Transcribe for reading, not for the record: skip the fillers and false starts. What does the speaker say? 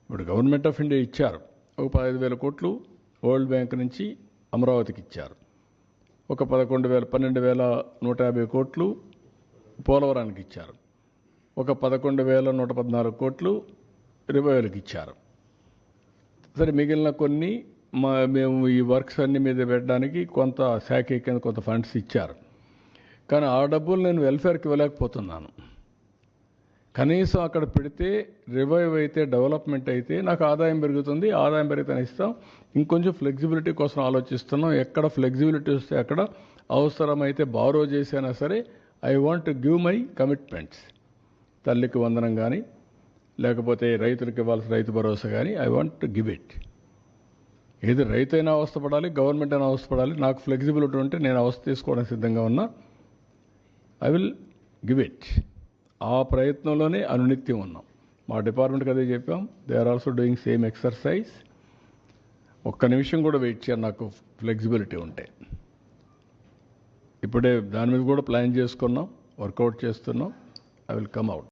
ఇప్పుడు government of India ఇచ్చారు, ఒక 15,000 కోట్లు వరల్డ్ బ్యాంక్ నుంచి అమరావతికి ఇచ్చారు, ఒక 12,150 కోట్లు పోలవరానికి ఇచ్చారు, ఒక 11,114 కోట్లు రివైవల్కి ఇచ్చారు. సరే, మిగిలిన కొన్ని మేము ఈ వర్క్స్ అన్ని మీద పెట్టడానికి కొంత శాఖ కింద కొంత ఫండ్స్ ఇచ్చారు. కానీ ఆ డబ్బులు నేను వెల్ఫేర్కి ఇవ్వలేకపోతున్నాను. కనీసం అక్కడ పెడితే రివైవ్ అయితే, డెవలప్మెంట్ అయితే నాకు ఆదాయం పెరుగుతుంది. ఆదాయం పెరిగితే ఇస్తాం. ఇంకొంచెం ఫ్లెక్సిబిలిటీ కోసం ఆలోచిస్తున్నాం. ఎక్కడ ఫ్లెక్సిబిలిటీ వస్తే అక్కడ అవసరమైతే బారో చేసైనా సరే I want to give my commitments. తల్లికి వందనం కానీ, లేకపోతే రైతులకు ఇవ్వాల్సిన రైతు భరోసా కానీ I want to give it. ఏది రైతు అయినా అవస్థపడాలి, గవర్నమెంట్ అయినా అవస్థపడాలి. నాకు ఫ్లెక్సిబిలిటీ ఉంటే నేను అవస్థ తీసుకోవడానికి సిద్ధంగా ఉన్నా. I will give it. ఆ ప్రయత్నంలోనే అనునిత్యం ఉన్నాం. మా డిపార్ట్మెంట్కి అదే చెప్పాం. They are also doing same exercise. ఒక్క నిమిషం కూడా వెయిట్ చేయాలి నాకు ఫ్లెక్సిబిలిటీ ఉంటే. ఇప్పుడే దాని మీద కూడా ప్లాన్ చేసుకున్నాం, వర్కౌట్ చేస్తున్నాం. I will come out.